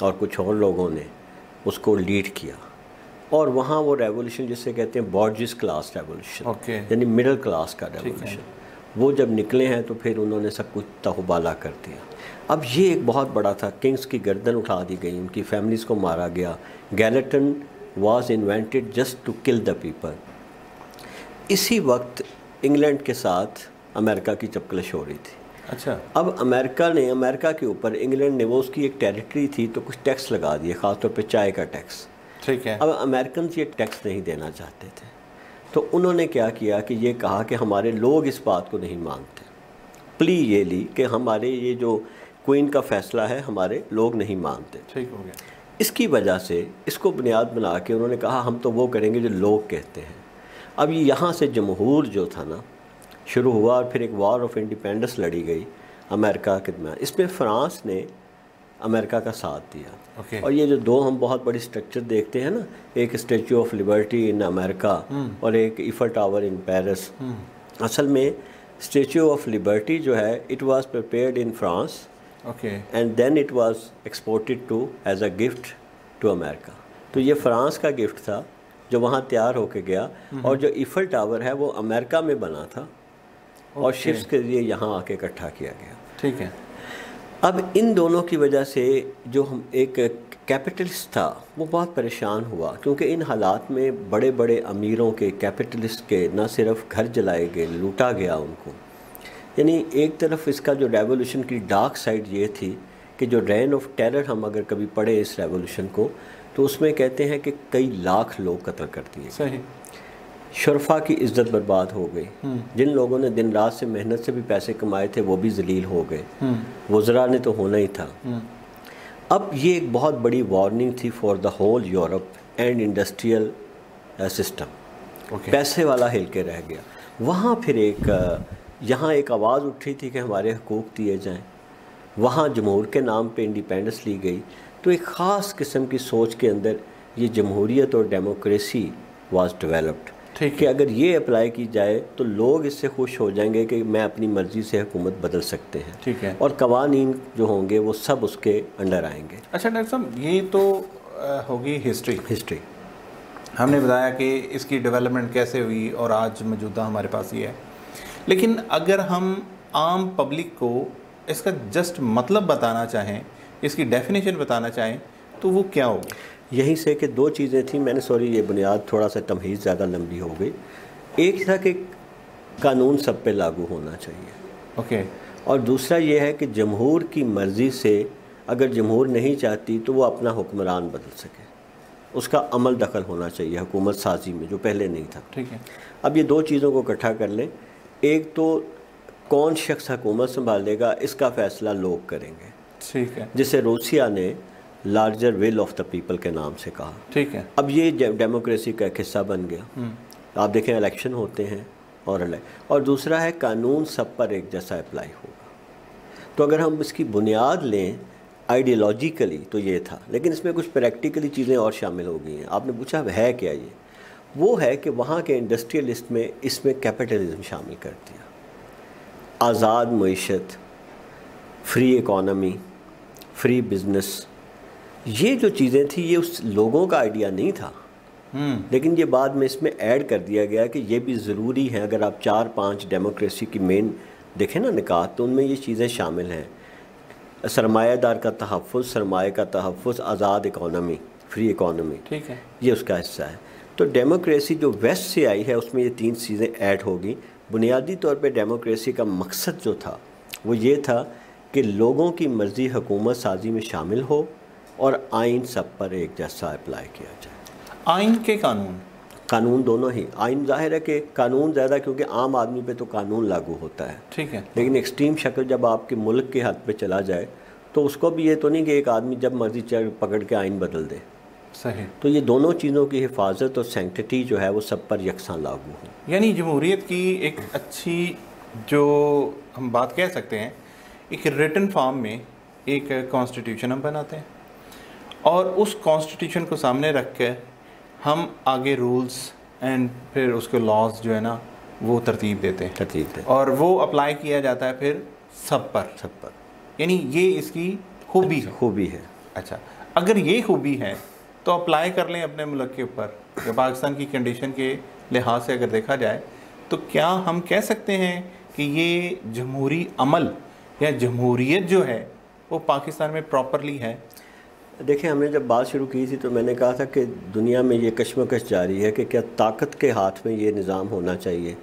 اور کچھ اور لوگوں نے اس کو لیڈ کیا، اور وہاں وہ ریولوشن جسے کہتے ہیں بورجس کلاس ریولوشن، یعنی مڈل کلاس کا ریولوشن، وہ جب نکلے ہیں تو پھر انہوں نے سب کچھ تہوبالا کر دیا۔ اب یہ ایک بہت بڑا تھا، کنگز کی گردن اٹھا دی گئی، ان کی فیملیز کو مارا گیا۔ Guillotine was invented just to kill the people. اسی وقت انگلینڈ کے ساتھ امریکہ کی چپکلش ہو رہی تھی۔ اچھا، اب امریکہ کے اوپر انگلینڈ نے، وہ اس کی ایک ٹیریٹری تھی تو کچھ ٹیکس لگا دیے، خاص طور پہ چائے کا ٹیکس۔ ٹھیک ہے۔ اب امریکنز یہ ٹیکس نہیں دینا چاہتے تھے، تو انہوں نے کیا کیا کہ یہ کہا کہ ہمارے لوگ اس بات کو نہیں مانتے، پلی یہ لی کہ ہمارے یہ جو کوئن کا فیصلہ ہے ہمارے لوگ نہیں مانتے۔ ٹھیک ہو گیا۔ اس کی وجہ سے اس کو بنیاد بنا کے انہوں نے کہا ہم تو وہ کریں گے جو لوگ کہتے ہیں۔ اب یہاں سے جمہور جو تھا نا شروع ہوا، اور پھر ایک وار آف انڈیپینڈنس لڑی گئی امریکہ کے درمیان۔ اس میں فرانس نے امریکہ کا ساتھ دیا، اور یہ جو دو ہم بہت بڑی سٹرکچر دیکھتے ہیں نا، ایک اسٹیچو آف لبرٹی ان امریکہ اور ایک ایفل ٹاور ان پیرس، اصل میں اسٹیچو آف لبرٹی جو ہے it was prepared in France and then it was exported to as a gift to America. تو یہ فرانس کا گفٹ تھا جو وہاں تیار ہو کے گیا، اور جو ایفل ٹاور ہے وہ امریکہ میں بنا تھا اور شپس کے ذریعے یہاں آ کے اکٹھا کیا گیا۔ ٹھیک ہے۔ اب ان دونوں کی وجہ سے جو ہم ایک کیپٹلسٹ تھا وہ بہت پریشان ہوا، کیونکہ ان حالات میں بڑے بڑے امیروں کے، کیپٹلسٹ کے نہ صرف گھر جلائے گئے، لوٹا گیا ان کو۔ یعنی ایک طرف اس کا جو ریولوشن کی ڈارک سائڈ یہ تھی کہ جو رین آف ٹیرر ہم اگر کبھی پڑھیں اس ریولوشن کو تو اس میں کہتے ہیں کہ کئی لاکھ لوگ قتل کر دیے، صحیح، شرفا کی عزت برباد ہو گئی، جن لوگوں نے دن رات سے محنت سے بھی پیسے کمائے تھے وہ بھی ذلیل ہو گئے، وزراء نے تو ہونا ہی تھا۔ اب یہ ایک بہت بڑی وارننگ تھی for the whole Europe and industrial system, پیسے والا ہل کے رہ گیا۔ وہاں پھر یہاں ایک آواز اٹھی تھی کہ ہمارے حقوق دیے جائیں، وہاں جمہور کے نام پہ انڈیپینڈنس لی گئی، تو ایک خاص قسم کی سوچ کے اندر یہ جمہوریت اور ڈیموکریسی واز ڈیولپڈ کہ اگر یہ اپلائی کی جائے تو لوگ اس سے خوش ہو جائیں گے کہ میں اپنی مرضی سے حکومت بدل سکتے ہیں، ٹھیک ہے، اور قوانین جو ہوں گے وہ سب اس کے انڈر آئیں گے۔ اچھا ڈاکٹر صاحب، یہ تو ہوگی ہسٹری، ہم نے بتایا کہ اس کی ڈیولپمنٹ کیسے ہوئی اور آج موجودہ ہمارے پاس یہ ہے، لیکن اگر ہم عام پبلک کو اس کا جسٹ مطلب بتانا چاہیں، اس کی ڈیفینیشن بتانا چاہیں تو وہ کیا ہوگی؟ یہیں سے کہ دو چیزیں تھیں، میں نے سوری یہ بنیاد تھوڑا سا تمہیز زیادہ لمبی ہو گئی۔ ایک تھا کہ قانون سب پہ لاگو ہونا چاہیے، اور دوسرا یہ ہے کہ جمہور کی مرضی سے اگر جمہور نہیں چاہتی تو وہ اپنا حکمران بدل سکے، اس کا عمل دخل ہونا چاہیے حکومت سازی میں، جو پہلے نہیں تھا۔ ٹھیک ہے۔ اب یہ دو چیزوں کو اکٹھا کر لیں، ایک تو کون شخص حکومت سنبھالے گا اس کا فیصلہ لوگ کریں گے، ٹھیک ہے، جسے روسیہ نے larger will of the people کے نام سے کہا۔ ٹھیک ہے۔ اب یہ ڈیموکریسی کا ایک حصہ بن گیا، آپ دیکھیں الیکشن ہوتے ہیں اور دوسرا ہے قانون سب پر ایک جیسا اپلائی ہوگا۔ تو اگر ہم اس کی بنیاد لیں آئیڈیالوجیکلی تو یہ تھا، لیکن اس میں کچھ پریکٹیکلی چیزیں اور شامل ہو گئی ہیں۔ آپ نے پوچھا ہے کیا، یہ وہ ہے کہ وہاں کے انڈسٹریلسٹ میں اس میں کیپٹلزم شامل کر دیا، آزاد معیشت، فری اکانومی، فری بزنس، یہ جو چیزیں تھیں یہ اس لوگوں کا آئیڈیا نہیں تھا، لیکن یہ بعد میں اس میں ایڈ کر دیا گیا کہ یہ بھی ضروری ہے۔ اگر آپ 4-5 ڈیموکریسی کی مین دیکھیں نا نکات، تو ان میں یہ چیزیں شامل ہیں، سرمایہ دار کا تحفظ، سرمایہ کا تحفظ، آزاد اکانومی، فری اکانومی، ٹھیک ہے، یہ اس کا حصہ ہے۔ تو ڈیموکریسی جو ویسٹ سے آئی ہے اس میں یہ 3 چیزیں ایڈ ہوگی۔ بنیادی طور پہ ڈیموکریسی کا مقصد جو تھا وہ یہ تھا کہ لوگوں کی مرضی حکومت سازی میں شامل ہو اور آئین سب پر ایک جیسا اپلائی کیا جائے۔ آئین کے قانون دونوں ہی، آئین ظاہر ہے کہ قانون زیادہ کیونکہ عام آدمی پہ تو قانون لاگو ہوتا ہے، ٹھیک ہے، لیکن ایکسٹریم شکل جب آپ کے ملک کے حد پہ چلا جائے تو اس کو بھی یہ تو نہیں کہ ایک آدمی جب مرضی پکڑ کے آئین بدل دے۔ صحیح۔ تو یہ دونوں چیزوں کی حفاظت اور سینکٹیٹی جو ہے وہ سب پر یکساں لاگو ہو۔ یعنی جمہوریت کی ایک اچھی جو ہم بات کہہ سکتے ہیں، ایک ریٹن فارم میں ایک کانسٹیٹیوشن ہم بناتے ہیں اور اس کانسٹیٹیوشن کو سامنے رکھ کے ہم آگے رولز اینڈ پھر اس کے لاز جو ہے نا وہ ترتیب دیتے ہیں، اور وہ اپلائی کیا جاتا ہے پھر سب پر۔ یعنی یہ اس کی خوبی ہے۔ اچھا، اگر یہ خوبی ہے تو اپلائی کر لیں اپنے ملک کے اوپر. کہ پاکستان کی کنڈیشن کے لحاظ سے اگر دیکھا جائے تو کیا ہم کہہ سکتے ہیں کہ یہ جمہوری عمل یا جمہوریت جو ہے وہ پاکستان میں پراپرلی ہے؟ دیکھیں، ہم نے جب بات شروع کی تھی تو میں نے کہا تھا کہ دنیا میں یہ کشمکش جاری ہے کہ کیا طاقت کے ہاتھ میں یہ نظام ہونا چاہیے،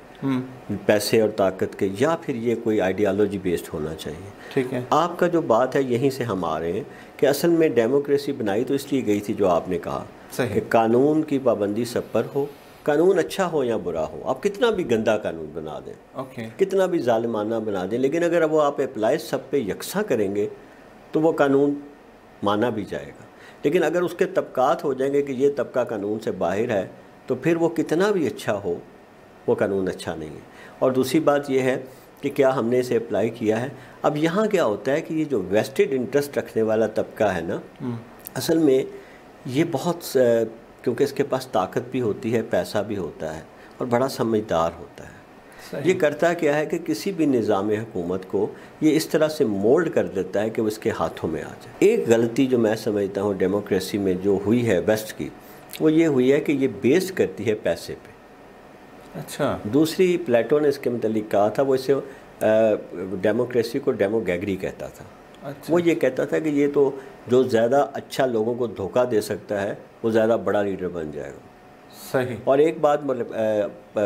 پیسے اور طاقت کے، یا پھر یہ کوئی آئیڈیالوجی بیسڈ ہونا چاہیے. ٹھیک ہے. آپ کا جو بات ہے یہیں سے ہم آ رہے ہیں کہ اصل میں ڈیموکریسی بنائی تو اس لیے گئی تھی جو آپ نے کہا کہ قانون کی پابندی سب پر ہو، قانون اچھا ہو یا برا ہو. آپ کتنا بھی گندا قانون بنا دیں، کتنا بھی ظالمانہ بنا دیں، لیکن اگر وہ آپ اپلائی سب پہ یکساں کریں گے تو وہ قانون مانا بھی جائے گا. لیکن اگر اس کے طبقات ہو جائیں گے کہ یہ طبقہ قانون سے باہر ہے تو پھر وہ کتنا بھی اچھا ہو وہ قانون اچھا نہیں ہے. اور دوسری بات یہ ہے کہ کیا ہم نے اسے اپلائی کیا ہے. اب یہاں کیا ہوتا ہے کہ یہ جو ویسٹڈ انٹرسٹ رکھنے والا طبقہ ہے نا، اصل میں یہ بہت، کیونکہ اس کے پاس طاقت بھی ہوتی ہے، پیسہ بھی ہوتا ہے اور بڑا سمجھدار ہوتا ہے. یہ کرتا کیا ہے کہ کسی بھی نظام حکومت کو یہ اس طرح سے مولڈ کر دیتا ہے کہ وہ اس کے ہاتھوں میں آ جائے. ایک غلطی جو میں سمجھتا ہوں ڈیموکریسی میں جو ہوئی ہے ویسٹ کی، وہ یہ ہوئی ہے کہ یہ بیس کرتی ہے پیسے پہ. اچھا. دوسری، پلیٹو نے اس کے متعلق کہا تھا، وہ اسے ڈیموکریسی کو ڈیموگیگری کہتا تھا. وہ یہ کہتا تھا کہ یہ تو جو زیادہ اچھا لوگوں کو دھوکہ دے سکتا ہے وہ زیادہ بڑا لیڈر بن جائے گا. صحیح. اور ایک بات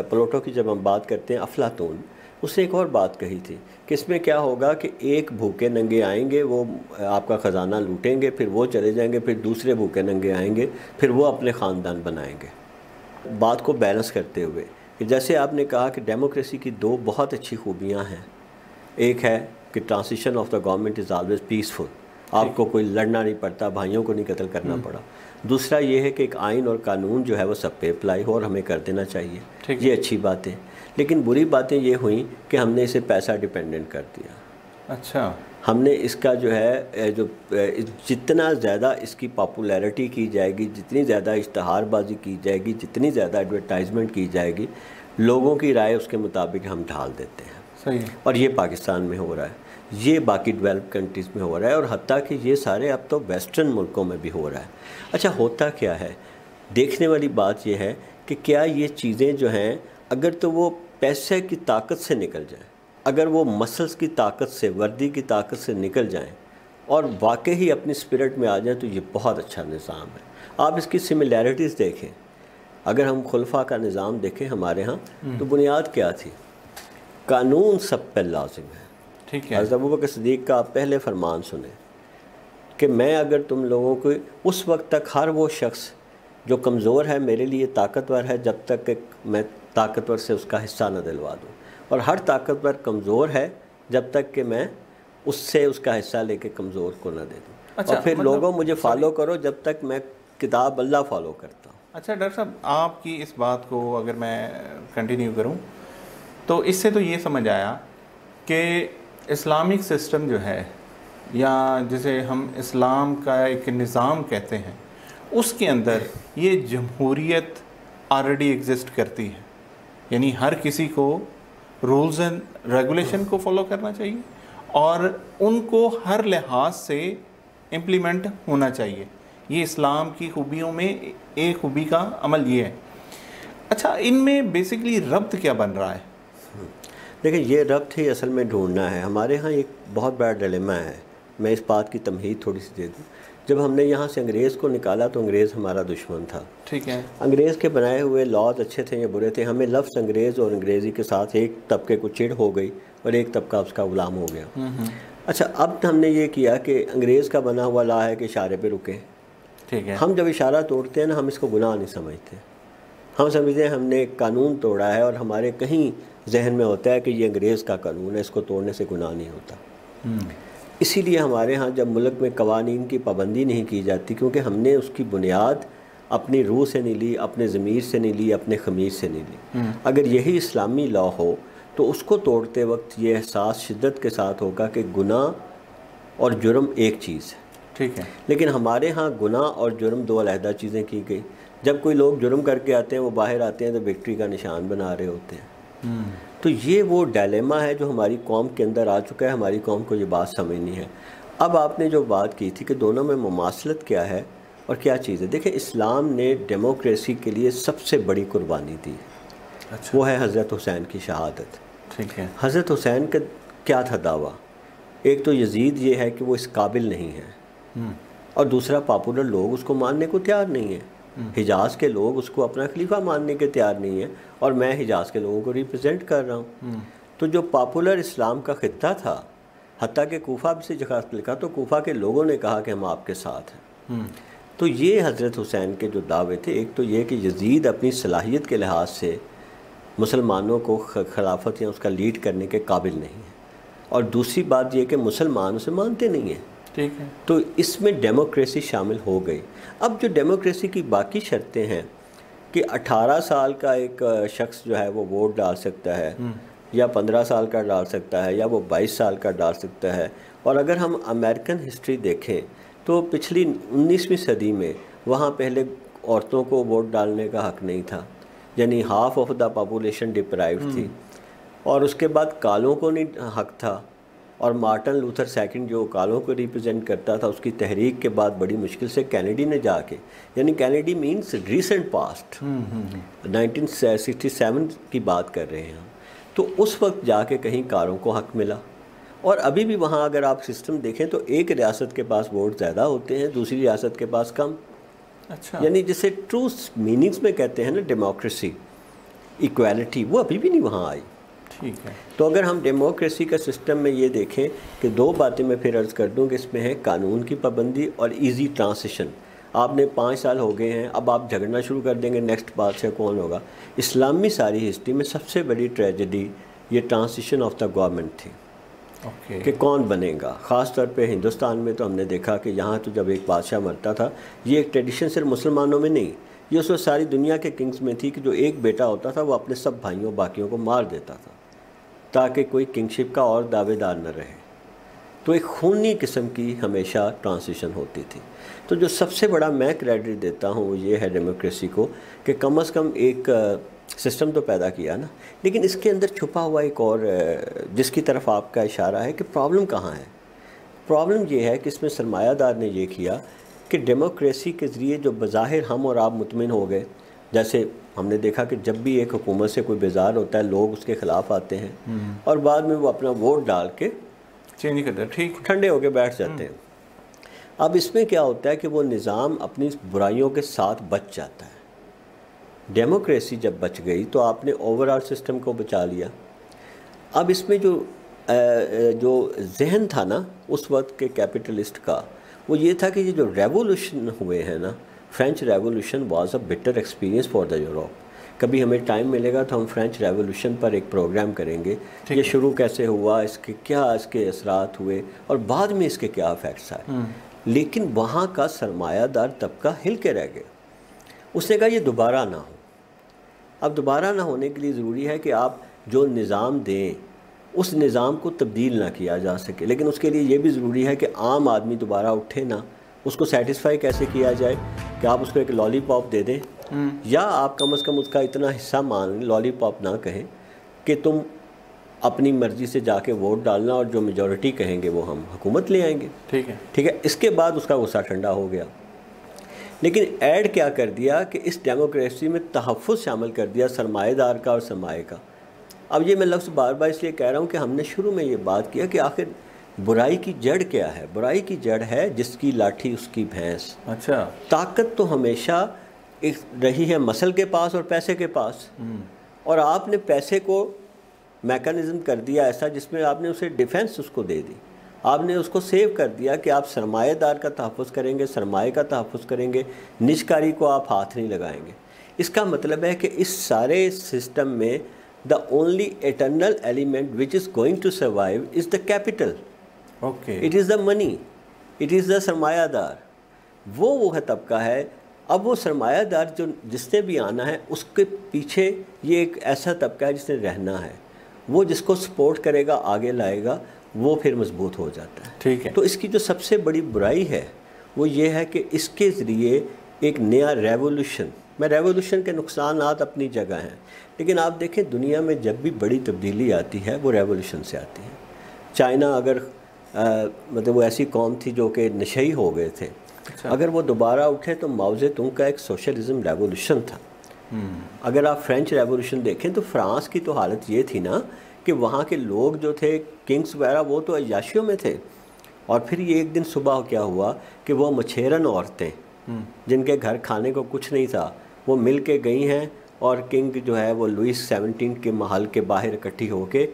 پلوٹو کی جب ہم بات کرتے ہیں، افلاطون، اس نے ایک اور بات کہی تھی کہ اس میں کیا ہوگا کہ ایک بھوکے ننگے آئیں گے، وہ آپ کا خزانہ لوٹیں گے، پھر وہ چلے جائیں گے، پھر دوسرے بھوکے ننگے آئیں گے، پھر وہ اپنے خاندان بنائیں گے. بات کو بیلنس کرتے ہوئے کہ جیسے آپ نے کہا کہ ڈیموکریسی کی دو بہت اچھی خوبیاں ہیں. ایک ہے کہ transition of the government is always peaceful, آپ کو کوئی لڑنا نہیں پڑتا، بھائیوں کو نہیں قتل کرنا پڑا. دوسرا یہ ہے کہ ایک آئین اور قانون جو ہے وہ سب پہ اپلائی ہو اور ہمیں کر دینا چاہیے. یہ اچھی باتیں. لیکن بری باتیں یہ ہوئیں کہ ہم نے اسے پیسہ ڈیپینڈنٹ کر دیا. اچھا. ہم نے اس کا جو ہے جتنا زیادہ اس کی پاپولیرٹی کی جائے گی، جتنی زیادہ اشتہار بازی کی جائے گی، جتنی زیادہ ایڈورٹائزمنٹ کی جائے گی، لوگوں کی رائے اس کے مطابق ہم ڈھال دیتے ہیں. صحیح. اور یہ پاکستان میں ہو رہا ہے، یہ باقی ڈیولپ کنٹریز میں ہو رہا ہے، اور حتیٰ کہ یہ سارے اب تو ویسٹرن ملکوں میں بھی ہو رہا ہے. اچھا، ہوتا کیا ہے؟ دیکھنے والی بات یہ ہے کہ کیا یہ چیزیں جو ہیں اگر تو وہ پیسے کی طاقت سے نکل جائیں، اگر وہ مسلس کی طاقت سے، وردی کی طاقت سے نکل جائیں اور واقعی اپنی اسپرٹ میں آ جائیں، تو یہ بہت اچھا نظام ہے. آپ اس کی سملیرٹیز دیکھیں. اگر ہم خلفاء کا نظام دیکھیں ہمارے ہاں، تو بنیاد کیا تھی؟ قانون سب پہ لازم ہے. ٹھیک ہے. حضرت ابوبکر صدیق کا آپ پہلے فرمان سنیں کہ میں اگر تم لوگوں کو اس وقت تک ہر وہ شخص جو کمزور ہے میرے لیے طاقتور ہے جب تک کہ میں طاقتور سے اس کا حصہ نہ دلوا دوں، اور ہر طاقتور کمزور ہے جب تک کہ میں اس سے اس کا حصہ لے کے کمزور کو نہ دے دوں. اچھا، اور پھر لوگوں مجھے فالو کرو جب تک میں کتاب اللہ فالو کرتا ہوں. اچھا ڈاکٹر صاحب، آپ کی اس بات کو اگر میں کنٹینیو کروں تو اس سے تو یہ سمجھ آیا کہ اسلامک سسٹم جو ہے، یا جسے ہم اسلام کا ایک نظام کہتے ہیں، اس کے اندر یہ جمہوریت آلریڈی ایگزسٹ کرتی ہے. یعنی ہر کسی کو رولز اینڈ ریگولیشن کو فالو کرنا چاہیے اور ان کو ہر لحاظ سے امپلیمنٹ ہونا چاہیے. یہ اسلام کی خوبیوں میں ایک خوبی کا عمل یہ ہے. اچھا، ان میں بیسکلی ربط کیا بن رہا ہے؟ دیکھیں، یہ ربط ہی اصل میں ڈھونڈنا ہے. ہمارے ہاں ایک بہت بڑا ڈیلیما ہے. میں اس بات کی تمہید تھوڑی سی دے دوں. جب ہم نے یہاں سے انگریز کو نکالا تو انگریز ہمارا دشمن تھا. ٹھیک ہے. انگریز کے بنائے ہوئے لاز اچھے تھے یا برے تھے، ہمیں لفظ انگریز اور انگریزی کے ساتھ ایک طبقے کو چڑ ہو گئی اور ایک طبقہ اس کا غلام ہو گیا. اچھا، اب ہم نے یہ کیا کہ انگریز کا بنا ہوا لا ہے کہ اشارے پہ رکیں. ٹھیک ہے. ہم جب اشارہ توڑتے ہیں نا، ہم اس کو گناہ نہیں سمجھتے. ہم سمجھتے ہیں ہم نے ایک قانون توڑا ہے، اور ہمارے کہیں ذہن میں ہوتا ہے کہ یہ انگریز کا قانون ہے، اس کو توڑنے سے گناہ نہیں ہوتا. اسی لیے ہمارے ہاں جب ملک میں قوانین کی پابندی نہیں کی جاتی، کیونکہ ہم نے اس کی بنیاد اپنی روح سے نہیں لی، اپنے ضمیر سے نہیں لی، اپنے خمیر سے نہیں لی. اگر یہی اسلامی لا ہو تو اس کو توڑتے وقت یہ احساس شدت کے ساتھ ہوگا کہ گناہ اور جرم ایک چیز ہے. ٹھیک ہے. لیکن ہمارے ہاں گناہ اور جرم دو علیحدہ چیزیں کی گئی. جب کوئی لوگ جرم کر کے آتے ہیں، وہ باہر آتے ہیں تو وکٹری کا نشان بنا رہے ہوتے ہیں. تو یہ وہ ڈائلیما ہے جو ہماری قوم کے اندر آ چکا ہے. ہماری قوم کو یہ بات سمجھنی ہے. اب آپ نے جو بات کی تھی کہ دونوں میں مماثلت کیا ہے اور کیا چیز ہے، دیکھیں اسلام نے ڈیموکریسی کے لیے سب سے بڑی قربانی دی، اچھا، وہ ہے حضرت حسین کی شہادت۔ ٹھیک ہے، حضرت حسین کا کیا تھا دعویٰ؟ ایک تو یزید یہ ہے کہ وہ اس قابل نہیں ہے، اور دوسرا پاپولر لوگ اس کو ماننے کو تیار نہیں ہیں، حجاز کے لوگ اس کو اپنا خلیفہ ماننے کے تیار نہیں ہیں، اور میں حجاز کے لوگوں کو ریپرزینٹ کر رہا ہوں۔ تو جو پاپولر اسلام کا خطہ تھا، حتیٰ کہ کوفہ سے جگہ لکھا تو کوفہ کے لوگوں نے کہا کہ ہم آپ کے ساتھ ہیں۔ تو یہ حضرت حسین کے جو دعوے تھے، ایک تو یہ کہ یزید اپنی صلاحیت کے لحاظ سے مسلمانوں کو خلافت یا اس کا لیڈ کرنے کے قابل نہیں ہے، اور دوسری بات یہ کہ مسلمان اسے مانتے نہیں ہیں، ٹھیک ہے، تو اس میں ڈیموکریسی شامل ہو گئی۔ اب جو ڈیموکریسی کی باقی شرطیں ہیں کہ 18 سال کا ایک شخص جو ہے وہ ووٹ ڈال سکتا ہے، یا 15 سال کا ڈال سکتا ہے، یا وہ 22 سال کا ڈال سکتا ہے، اور اگر ہم امریکن ہسٹری دیکھیں تو پچھلی 19ویں صدی میں وہاں پہلے عورتوں کو ووٹ ڈالنے کا حق نہیں تھا، یعنی half of the population deprived تھی، اور اس کے بعد کالوں کو نہیں حق تھا، اور مارٹن لوتھر سیکنڈ جو کالوں کو ریپرزینٹ کرتا تھا، اس کی تحریک کے بعد بڑی مشکل سے کینیڈی نے جا کے، یعنی کینیڈی مینس ریسنٹ پاسٹ، 1967 کی بات کر رہے ہیں، تو اس وقت جا کے کہیں کالوں کو حق ملا۔ اور ابھی بھی وہاں اگر آپ سسٹم دیکھیں تو ایک ریاست کے پاس ووٹ زیادہ ہوتے ہیں، دوسری ریاست کے پاس کم، اچھا، یعنی جسے ٹرو میننگز میں کہتے ہیں نا ڈیموکریسی، ایکویلٹی، وہ ابھی بھی نہیں وہاں آئی۔ ٹھیک ہے، تو اگر ہم ڈیموکریسی کا سسٹم میں یہ دیکھیں کہ دو باتیں میں پھر عرض کر دوں کہ اس میں ہے قانون کی پابندی اور ایزی ٹرانزیشن۔ آپ نے 5 سال ہو گئے ہیں، اب آپ جھگڑنا شروع کر دیں گے نیکسٹ بادشاہ کون ہوگا۔ اسلامی ساری ہسٹری میں سب سے بڑی ٹریجڈی یہ ٹرانزیشن آف دا گورنمنٹ تھی اوکے، کہ کون بنے گا۔ خاص طور پہ ہندوستان میں تو ہم نے دیکھا کہ یہاں تو جب ایک بادشاہ مرتا تھا، یہ ایک ٹریڈیشن صرف مسلمانوں میں نہیں، یہ اس وقت ساری دنیا کے کنگز میں تھی کہ جو ایک بیٹا ہوتا تھا وہ اپنے سب بھائیوں باقیوں کو مار دیتا تھا تاکہ کوئی کنگشپ کا اور دعوے دار نہ رہے۔ تو ایک خونی قسم کی ہمیشہ ٹرانزیشن ہوتی تھی۔ تو جو سب سے بڑا میں کریڈٹ دیتا ہوں وہ یہ ہے ڈیموکریسی کو کہ کم از کم ایک سسٹم تو پیدا کیا نا، لیکن اس کے اندر چھپا ہوا ایک اور جس کی طرف آپ کا اشارہ ہے کہ پرابلم کہاں ہے۔ پرابلم یہ ہے کہ اس میں سرمایہ دار نے یہ کیا کہ ڈیموکریسی کے ذریعے جو بظاہر ہم اور آپ مطمئن ہو گئے، جیسے ہم نے دیکھا کہ جب بھی ایک حکومت سے کوئی بیزار ہوتا ہے لوگ اس کے خلاف آتے ہیں، اور بعد میں وہ اپنا ووٹ ڈال کے چینج کر دیں، ٹھیک، ٹھنڈے ہو کے بیٹھ جاتے ہیں۔ اب اس میں کیا ہوتا ہے کہ وہ نظام اپنی برائیوں کے ساتھ بچ جاتا ہے۔ ڈیموکریسی جب بچ گئی تو آپ نے اوور آل سسٹم کو بچا لیا۔ اب اس میں جو ذہن تھا نا اس وقت کے کیپٹلسٹ کا، وہ یہ تھا کہ یہ جو ریولوشن ہوئے ہیں نا، French revolution was a butter experience for the Europe. کبھی ہمیں ٹائم ملے گا تو ہم فرینچ ریولوشن پر ایک پروگرام کریں گے، یہ شروع کیسے ہوا، اس کے کیا اس کے اثرات ہوئے، اور بعد میں اس کے کیا افیکٹس آئے۔ لیکن وہاں کا سرمایہ دار طبقہ ہل کے رہ گیا، اس نے کہا یہ دوبارہ نہ ہو۔ اب دوبارہ نہ ہونے کے لیے ضروری ہے کہ آپ جو نظام دیں اس نظام کو تبدیل نہ کیا جا سکے، لیکن اس کے لیے یہ بھی ضروری ہے کہ عام آدمی دوبارہ اٹھے نہ۔ اس کو سیٹسفائی کیسے کیا جائے کہ آپ اس کو ایک لالی پاپ دے دیں، یا آپ کم از کم اس کا اتنا حصہ مان لیں، لالی پاپ نہ کہیں کہ تم اپنی مرضی سے جا کے ووٹ ڈالنا اور جو میجورٹی کہیں گے وہ ہم حکومت لے آئیں گے، ٹھیک ہے۔ اس کے بعد اس کا غصہ ٹھنڈا ہو گیا، لیکن ایڈ کیا کر دیا کہ اس ڈیموکریسی میں تحفظ شامل کر دیا سرمایہ دار کا اور سرمایہ کا۔ اب یہ میں لفظ بار بار اس لیے کہہ رہا ہوں کہ ہم نے شروع میں یہ بات کیا کہ آخر برائی کی جڑ کیا ہے۔ برائی کی جڑ ہے جس کی لاٹھی اس کی بھینس۔ اچھا، طاقت تو ہمیشہ رہی ہے مسل کے پاس اور پیسے کے پاس، اور آپ نے پیسے کو میکانزم کر دیا ایسا جس میں آپ نے اسے ڈیفنس اس کو دے دی، آپ نے اس کو سیو کر دیا کہ آپ سرمایہ دار کا تحفظ کریں گے، سرمایہ کا تحفظ کریں گے، نجکاری کو آپ ہاتھ نہیں لگائیں گے۔ اس کا مطلب ہے کہ اس سارے سسٹم میں the only eternal element which is going to survive is the capital. Okay, It is the money. It is the سرمایہ دار۔ وہ ہے طبقہ ہے۔ اب وہ سرمایہ دار جو جس نے بھی آنا ہے اس کے پیچھے یہ ایک ایسا طبقہ ہے جس نے رہنا ہے، وہ جس کو سپورٹ کرے گا آگے لائے گا، وہ پھر مضبوط ہو جاتا ہے۔ ٹھیک ہے، تو اس کی جو سب سے بڑی برائی ہے وہ یہ ہے کہ اس کے ذریعے ایک نیا ریولوشن، میں ریولوشن کے نقصانات اپنی جگہ ہیں، لیکن آپ دیکھیں دنیا میں جب بھی بڑی تبدیلی آتی ہے وہ ریولوشن سے آتی ہے۔ چائنا اگر مطلب وہ ایسی قوم تھی جو کہ نشئی ہو گئے تھے. اگر وہ دوبارہ اٹھے تو ماؤ زے تونگ کا ایک سوشلزم ریولوشن تھا. اگر آپ فرینچ ریولوشن دیکھیں تو فرانس کی تو حالت یہ تھی نا کہ وہاں کے لوگ جو تھے کنگز وغیرہ وہ تو عیاشیوں میں تھے. اور پھر یہ ایک دن صبح کیا ہوا کہ وہ مچھیرن عورتیں جن کے گھر کھانے کو کچھ نہیں تھا وہ مل کے گئی ہیں اور کنگ جو ہے وہ لوئس 17 کے محل کے باہر اکٹھی ہو کے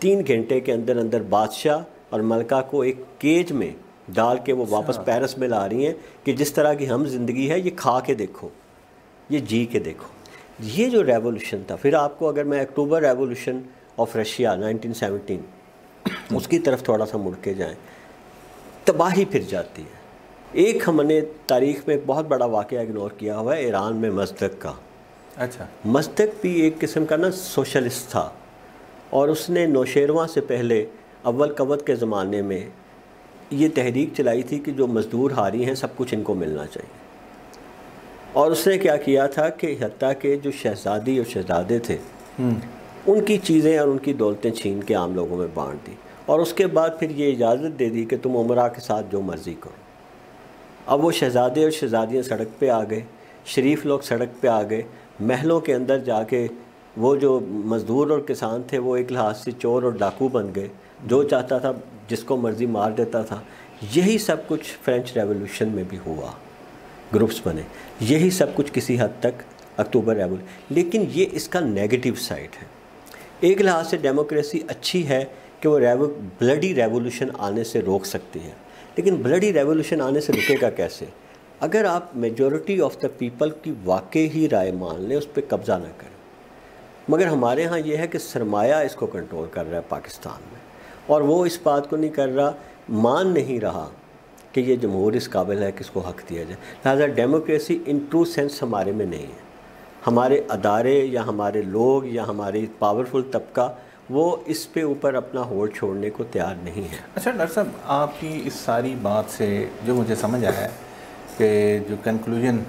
3 گھنٹے کے اندر اندر بادشاہ اور ملکہ کو ایک کیج میں ڈال کے وہ واپس پیرس میں لا رہی ہیں کہ جس طرح کی ہم زندگی ہے یہ کھا کے دیکھو، یہ جی کے دیکھو. یہ جو ریولوشن تھا. پھر آپ کو اگر میں اکتوبر ریولوشن آف رشیا 1917 اس کی طرف تھوڑا سا مڑ کے جائیں، تباہی پھر جاتی ہے. ایک ہم نے تاریخ میں ایک بہت بڑا واقعہ اگنور کیا ہوا ہے ایران میں مزدک کا. اچھا. مزدک بھی ایک قسم کا نا سوشلسٹ تھا اور اس نے نوشیروان سے پہلے اول قوت کے زمانے میں یہ تحریک چلائی تھی کہ جو مزدور حاری ہیں سب کچھ ان کو ملنا چاہیے. اور اس نے کیا کیا تھا کہ حتیٰ کہ جو شہزادی اور شہزادے تھے ان کی چیزیں اور ان کی دولتیں چھین کے عام لوگوں میں بانٹ دی اور اس کے بعد پھر یہ اجازت دے دی کہ تم امراء کے ساتھ جو مرضی کرو. اب وہ شہزادے اور شہزادیاں سڑک پہ آ گئے، شریف لوگ سڑک پہ آ گئے، محلوں کے اندر جا کے وہ جو مزدور اور کسان تھے وہ ایک لحاظ سے چور اور ڈاکو بن گئے، جو چاہتا تھا جس کو مرضی مار دیتا تھا. یہی سب کچھ فرینچ ریولوشن میں بھی ہوا، گروپس بنے. یہی سب کچھ کسی حد تک اکتوبر ریولوشن. لیکن یہ اس کا نیگیٹو سائڈ ہے. ایک لحاظ سے ڈیموکریسی اچھی ہے کہ وہ بلڈی ریولوشن آنے سے روک سکتی ہے، لیکن بلڈی ریولوشن آنے سے رکے گا کیسے؟ اگر آپ میجورٹی آف دا پیپل کی واقعی ہی رائے مان لیں، اس پہ قبضہ نہ کریں. مگر ہمارے ہاں یہ ہے کہ سرمایہ اس کو کنٹرول کر رہا ہے پاکستان میں، اور وہ اس بات کو نہیں کر رہا، مان نہیں رہا کہ یہ جمہور اس قابل ہے کہ اس کو حق دیا جائے. لہٰذا ڈیموکریسی ان ٹرو سینس ہمارے میں نہیں ہے. ہمارے ادارے یا ہمارے لوگ یا ہماری پاورفل طبقہ وہ اس پہ اوپر اپنا ہولڈ چھوڑنے کو تیار نہیں ہے. اچھا ڈاکٹر صاحب، آپ کی اس ساری بات سے جو مجھے سمجھ آیا ہے کہ جو کنکلوژن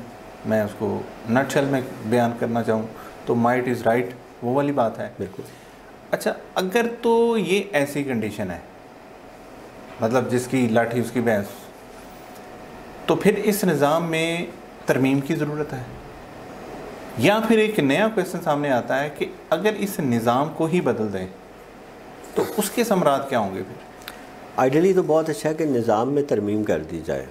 میں اس کو نٹ شیل میں بیان کرنا چاہوں تو مائٹ از رائٹ، وہ والی بات ہے. بالکل. اچھا، اگر تو یہ ایسی کنڈیشن ہے، مطلب جس کی لاٹھی اس کی بھینس، تو پھر اس نظام میں ترمیم کی ضرورت ہے. یا پھر ایک نیا کویسچن سامنے آتا ہے کہ اگر اس نظام کو ہی بدل دیں تو اس کے ثمرات کیا ہوں گے؟ پھر آئیڈیلی تو بہت اچھا ہے کہ نظام میں ترمیم کر دی جائے،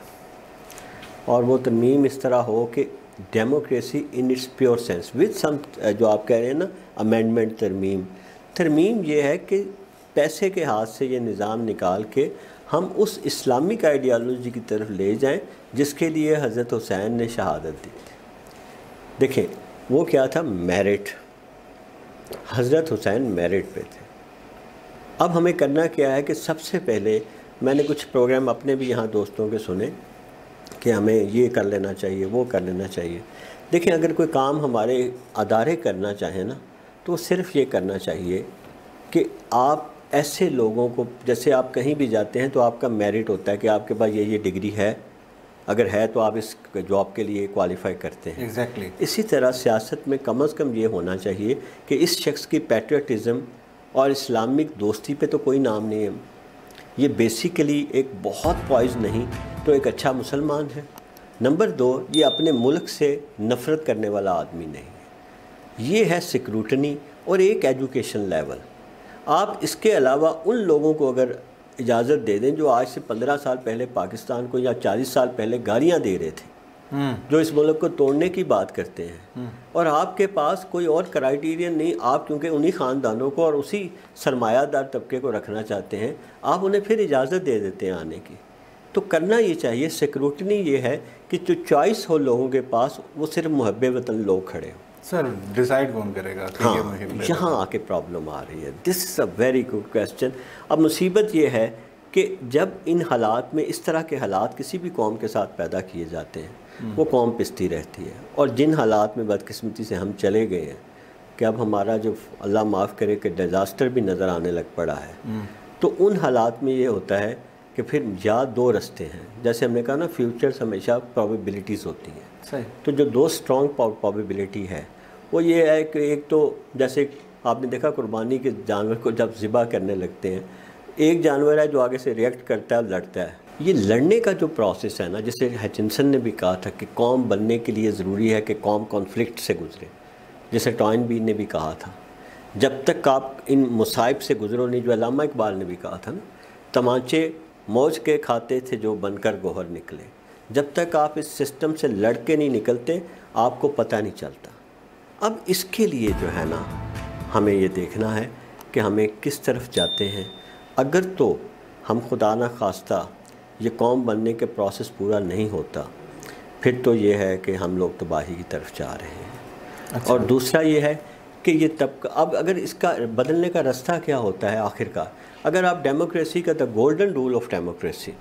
اور وہ ترمیم اس طرح ہو کہ democracy in its pure sense with some, جو آپ کہہ رہے ہیں نا امینڈمنٹ. ترمیم یہ ہے کہ پیسے کے ہاتھ سے یہ نظام نکال کے ہم اس اسلامک آئیڈیالوجی کی طرف لے جائیں جس کے لیے حضرت حسین نے شہادت دی تھی. دیکھیں وہ کیا تھا؟ میرٹ. حضرت حسین میرٹ پہ تھے. اب ہمیں کرنا کیا ہے کہ سب سے پہلے میں نے کچھ پروگرام اپنے بھی یہاں دوستوں کے سنے کہ ہمیں یہ کر لینا چاہیے، وہ کر لینا چاہیے. دیکھیں اگر کوئی کام ہمارے ادارے کرنا چاہیں نا تو صرف یہ کرنا چاہیے کہ آپ ایسے لوگوں کو، جیسے آپ کہیں بھی جاتے ہیں تو آپ کا میرٹ ہوتا ہے کہ آپ کے پاس یہ ڈگری ہے، اگر ہے تو آپ اس جاب کے لیے کوالیفائی کرتے ہیں. ایگزیکٹلی. اسی طرح سیاست میں کم از کم یہ ہونا چاہیے کہ اس شخص کی پیٹریوٹزم اور اسلامک دوستی پہ تو کوئی نام نہیں ہے. یہ بیسیکلی ایک بہت پوائز نہیں تو ایک اچھا مسلمان ہے. نمبر 2، یہ اپنے ملک سے نفرت کرنے والا آدمی نہیں ہے. یہ ہے سیکروٹنی اور ایک ایجوکیشن لیول. آپ اس کے علاوہ ان لوگوں کو اگر اجازت دے دیں جو آج سے 15 سال پہلے پاکستان کو یا 40 سال پہلے گالیاں دے رہے تھے، جو اس ملک کو توڑنے کی بات کرتے ہیں، اور آپ کے پاس کوئی اور کرائیٹیرین نہیں، آپ کیونکہ انہی خاندانوں کو اور اسی سرمایہ دار طبقے کو رکھنا چاہتے ہیں، آپ انہیں پھر اجازت دے دیتے ہیں آنے کی. تو کرنا یہ چاہیے، سیکروٹنی یہ ہے کہ جو چوائس ہو لوگوں کے پاس وہ صرف محب وطن لوگ کھڑے ہوں. سر ڈیسائیڈ کون کرے گا؟ ہاں، یہاں آ کے پرابلم آ رہی ہے. دس از اے ویری گڈ کویسچن. اب مصیبت یہ ہے کہ جب ان حالات میں اس طرح کے حالات کسی بھی قوم کے ساتھ پیدا کیے جاتے ہیں وہ قوم پستی رہتی ہے. اور جن حالات میں بدقسمتی سے ہم چلے گئے ہیں کہ اب ہمارا جو اللہ معاف کرے کہ ڈیزاسٹر بھی نظر آنے لگ پڑا ہے، تو ان حالات میں یہ ہوتا ہے کہ پھر یا 2 رستے ہیں. جیسے ہم نے کہا نا فیوچرز ہمیشہ پروبیبلٹیز ہوتی ہیں. صحیح. تو جو 2 اسٹرانگ پروبیبلٹی ہے وہ یہ ہے کہ ایک تو جیسے آپ نے دیکھا قربانی کے جانور کو جب ذبح کرنے لگتے ہیں ایک جانور ہے جو آگے سے ریئیکٹ کرتا ہے اور لڑتا ہے. یہ لڑنے کا جو پروسیس ہے نا، جسے ہچنسن نے بھی کہا تھا کہ قوم بننے کے لیے ضروری ہے کہ قوم کانفلکٹ سے گزرے، جیسے ٹوائن بی نے بھی کہا تھا جب تک آپ ان مصائب سے گزرو نہیں، جو علامہ اقبال نے بھی کہا تھا نا، تمانچے موج کے کھاتے تھے جو بن کر گوہر نکلے. جب تک آپ اس سسٹم سے لڑ کے نہیں نکلتے آپ کو پتہ نہیں چلتا. اب اس کے لیے جو ہے نا ہمیں یہ دیکھنا ہے کہ ہمیں کس طرف جاتے ہیں. اگر تو ہم خدا نہ خواستہ یہ قوم بننے کے پروسیس پورا نہیں ہوتا، پھر تو یہ ہے کہ ہم لوگ تباہی کی طرف جا رہے ہیں. اچھا. اور دوسرا یہ ہے کہ یہ طبقہ اب اگر اس کا بدلنے کا راستہ کیا ہوتا ہے آخر کار، اگر آپ ڈیموکریسی کا دا گولڈن رول آف ڈیموکریسی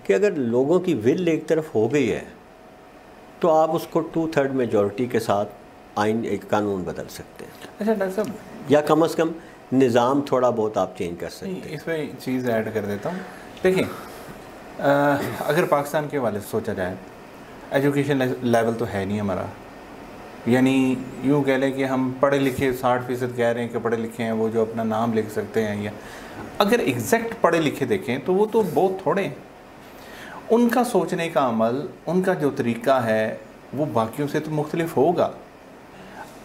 کہ اگر لوگوں کی ول ایک طرف ہو گئی ہے تو آپ اس کو 2/3 میجورٹی کے ساتھ آئین ایک قانون بدل سکتے ہیں. اچھا ڈاکٹر صاحب، یا کم از کم نظام تھوڑا بہت آپ چینج کر سکتے ہیں. اس میں چیز ایڈ کر دیتا ہوں. دیکھیں، اگر پاکستان کے حوالے سے سوچا جائے، ایجوکیشن لیول تو ہے نہیں ہمارا، یعنی یوں کہہ لیں کہ ہم پڑھے لکھے 60% کہہ رہے ہیں کہ پڑھے لکھے ہیں، وہ جو اپنا نام لکھ سکتے ہیں، یا اگر ایگزیکٹ پڑھے لکھے دیکھیں تو وہ تو بہت تھوڑے ہیں. ان کا سوچنے کا عمل، ان کا جو طریقہ ہے وہ باقیوں سے تو مختلف ہوگا.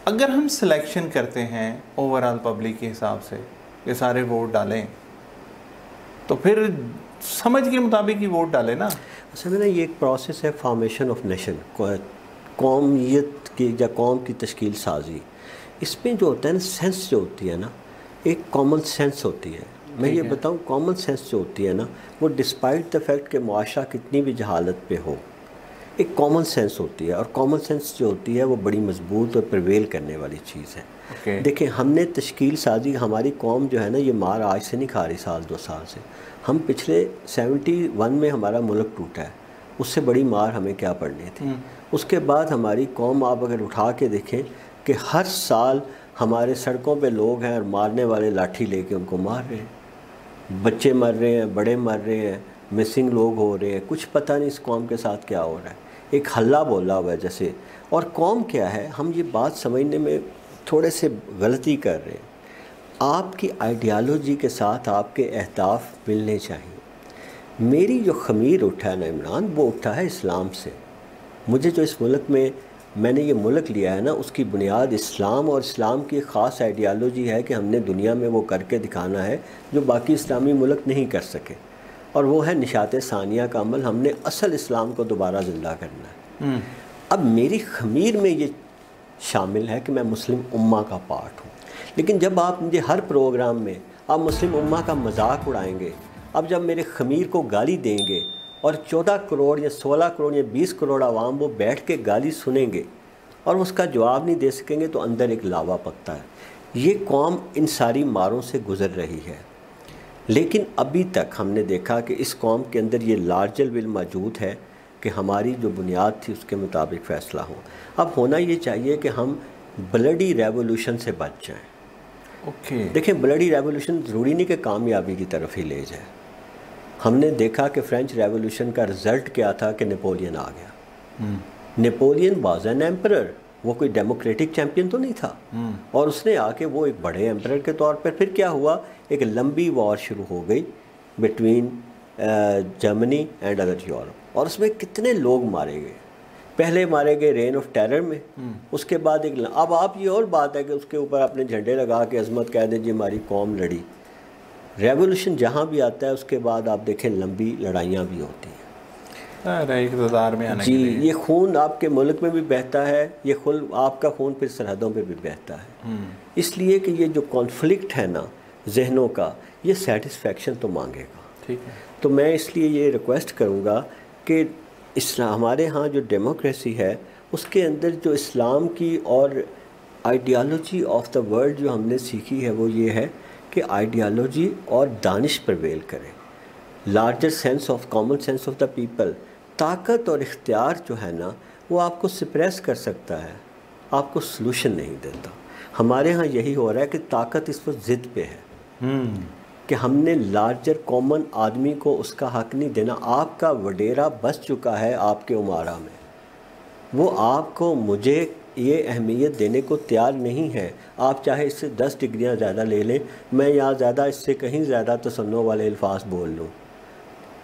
اگر ہم سلیکشن کرتے ہیں اوورال پبلک کے حساب سے کہ سارے ووٹ ڈالیں، تو پھر سمجھ کے مطابق ہی ووٹ ڈالیں نا. اصل میں نا یہ ایک پروسیس ہے فارمیشن آف نیشن، قومیت کی یا قوم کی تشکیل سازی. اس میں جو ہوتا ہے نا سینس جو ہوتی ہے نا، ایک کامن سینس ہوتی ہے. میں یہ بتاؤں کامن سینس جو ہوتی ہے نا، وہ ڈسپائٹ دا فیکٹ کہ معاشرہ کتنی بھی جہالت پہ ہو، ایک کامن سینس ہوتی ہے. اور کامن سینس جو ہوتی ہے وہ بڑی مضبوط اور پریویل کرنے والی چیز ہے. دیکھیں، ہم نے تشکیل سازی، ہماری قوم جو ہے نا یہ مار آج سے نہیں کھا رہی، سال 2 سال سے. ہم پچھلے 71 میں ہمارا ملک ٹوٹا ہے، اس سے بڑی مار ہمیں کیا پڑنی تھی. اس کے بعد ہماری قوم آپ اگر اٹھا کے دیکھیں کہ ہر سال ہمارے سڑکوں پہ لوگ ہیں اور مارنے والے لاٹھی لے کے ان کو مار رہے ہیں، بچے مر رہے ہیں، بڑے مر رہے ہیں، مسنگ لوگ ہو رہے ہیں. کچھ پتہ نہیں اس قوم کے ساتھ کیا ہو رہا ہے، ایک حلہ بولا ہوا ہے جیسے. اور قوم کیا ہے، ہم یہ بات سمجھنے میں تھوڑے سے غلطی کر رہے ہیں. آپ کی آئیڈیالوجی کے ساتھ آپ کے اہداف ملنے چاہیے. میری جو خمیر اٹھا ہے نا عمران، وہ اٹھا ہے اسلام سے. مجھے جو اس ملک میں نے یہ ملک لیا ہے نا، اس کی بنیاد اسلام اور اسلام کی خاص آئیڈیالوجی ہے کہ ہم نے دنیا میں وہ کر کے دکھانا ہے جو باقی اسلامی ملک نہیں کر سکے، اور وہ ہے نشاط ثانیہ کا عمل. ہم نے اصل اسلام کو دوبارہ زندہ کرنا ہے. اب میری خمیر میں یہ شامل ہے کہ میں مسلم امہ کا پارٹ ہوں. لیکن جب آپ مجھے ہر پروگرام میں آپ مسلم امہ کا مذاق اڑائیں گے، اب جب میرے خمیر کو گالی دیں گے اور 14 کروڑ یا 16 کروڑ یا 20 کروڑ عوام وہ بیٹھ کے گالی سنیں گے اور اس کا جواب نہیں دے سکیں گے، تو اندر ایک لاوا پکتا ہے. یہ قوم ان ساری ماروں سے گزر رہی ہے، لیکن ابھی تک ہم نے دیکھا کہ اس قوم کے اندر یہ لارجر ول موجود ہے کہ ہماری جو بنیاد تھی اس کے مطابق فیصلہ ہو. اب ہونا یہ چاہیے کہ ہم بلڈی ریولوشن سے بچ جائیں. دیکھیں، بلڈی ریولوشن ضروری نہیں کہ کامیابی کی طرف ہی لے جائے. ہم نے دیکھا کہ فرینچ ریولوشن کا رزلٹ کیا تھا کہ نیپولین آ گیا. نیپولین واز این ایمپرر، وہ کوئی ڈیموکریٹک چیمپئن تو نہیں تھا، اور اس نے آ کے وہ ایک بڑے ایمپرر کے طور پر پھر کیا ہوا، ایک لمبی وار شروع ہو گئی between Germany and other Europe, اور اس میں کتنے لوگ مارے گئے. پہلے مارے گئے رین آف ٹیرر میں، اس کے بعد اب آپ یہ اور بات ہے کہ اس کے اوپر اپنے جھنڈے لگا کے عظمت کہہ دیں جی ہماری قوم لڑی. ریولوشن جہاں بھی آتا ہے اس کے بعد آپ دیکھیں لمبی لڑائیاں بھی ہوتی ہیں اقتدار میں آنے جی. یہ خون آپ کے ملک میں بھی بہتا ہے، یہ آپ کا خون پھر سرحدوں پہ بھی بہتا ہے. اس لیے کہ یہ جو کانفلکٹ ہے نا ذہنوں کا، یہ سیٹسفیکشن تو مانگے گا. ٹھیک ہے. تو میں اس لیے یہ ریکویسٹ کروں گا کہ ہمارے ہاں جو ڈیموکریسی ہے اس کے اندر جو اسلام کی اور آئیڈیالوجی آف دا ورلڈ جو ہم نے سیکھی ہے وہ یہ ہے کہ آئیڈیالوجی اور دانش پرویل کرے. Larger sense of common sense of the people. طاقت اور اختیار جو ہے نا وہ آپ کو سپریس کر سکتا ہے، آپ کو سلوشن نہیں دیتا. ہمارے ہاں یہی ہو رہا ہے کہ طاقت اس وقت ضد پہ ہے کہ ہم نے لارجر کامن آدمی کو اس کا حق نہیں دینا. آپ کا وڈیرا بس چکا ہے آپ کے عمارہ میں، وہ آپ کو مجھے یہ اہمیت دینے کو تیار نہیں ہے. آپ چاہے اس سے 10 ڈگریاں زیادہ لے لیں، میں یہاں زیادہ اس سے کہیں زیادہ تصنع والے الفاظ بول لوں،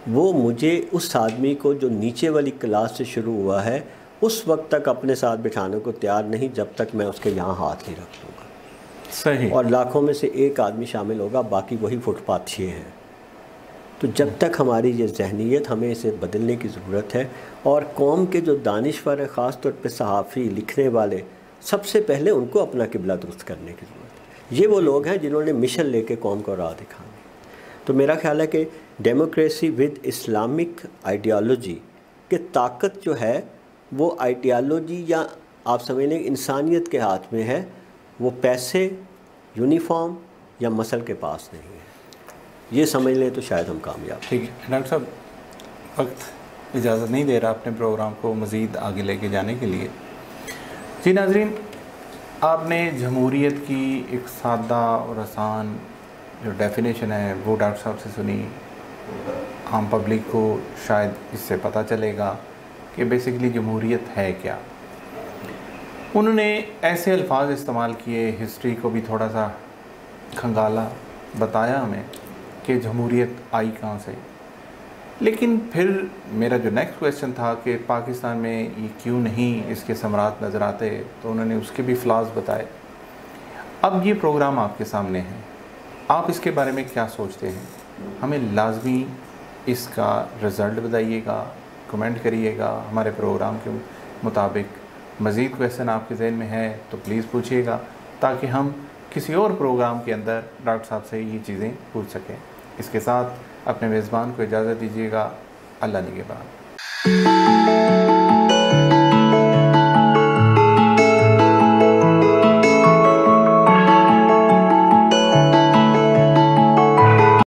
وہ مجھے اس آدمی کو جو نیچے والی کلاس سے شروع ہوا ہے اس وقت تک اپنے ساتھ بٹھانے کو تیار نہیں جب تک میں اس کے یہاں ہاتھ نہیں رکھ دوں گا. صحیح. اور لاکھوں میں سے ایک آدمی شامل ہوگا، باقی وہی فٹ پاتھیے ہیں. تو جب تک ہماری یہ ذہنیت، ہمیں اسے بدلنے کی ضرورت ہے. اور قوم کے جو دانشور ہیں، خاص طور پہ صحافی، لکھنے والے، سب سے پہلے ان کو اپنا قبلہ درست کرنے کی ضرورت ہے. یہ وہ لوگ ہیں جنہوں نے مشن لے کے قوم کو راہ دکھانی. تو میرا خیال ہے کہ ڈیموکریسی ود اسلامک آئیڈیالوجی کہ طاقت جو ہے وہ آئیڈیالوجی یا آپ سمجھ لیں انسانیت کے ہاتھ میں ہے، وہ پیسے، یونیفارم یا مسل کے پاس نہیں ہے. یہ سمجھ لیں تو شاید ہم کامیاب. ٹھیک ہے ڈاکٹر صاحب، وقت اجازت نہیں دے رہا اپنے پروگرام کو مزید آگے لے کے جانے کے لیے. جی ناظرین، آپ نے جمہوریت کی ایک سادہ اور آسان جو ڈیفینیشن ہے وہ ڈاکٹر صاحب سے سنی. عام پبلک کو شاید اس سے پتہ چلے گا کہ بیسیکلی جمہوریت ہے کیا. انہوں نے ایسے الفاظ استعمال کیے، ہسٹری کو بھی تھوڑا سا کھنگالا، بتایا ہمیں کہ جمہوریت آئی کہاں سے. لیکن پھر میرا جو نیکسٹ کویسچن تھا کہ پاکستان میں یہ کیوں نہیں اس کے ثمرات نظر آتے، تو انہوں نے اس کے بھی فلاز بتائے. اب یہ پروگرام آپ کے سامنے ہے، آپ اس کے بارے میں کیا سوچتے ہیں؟ ہمیں لازمی اس کا رزلٹ بتائیے گا، کمنٹ کریے گا ہمارے پروگرام کے مطابق. مزید کویسچن آپ کے ذہن میں ہے تو پلیز پوچھیے گا، تاکہ ہم کسی اور پروگرام کے اندر ڈاکٹر صاحب سے یہ چیزیں پوچھ سکیں. اس کے ساتھ اپنے میزبان کو اجازت دیجیے گا. اللہ نگہبان.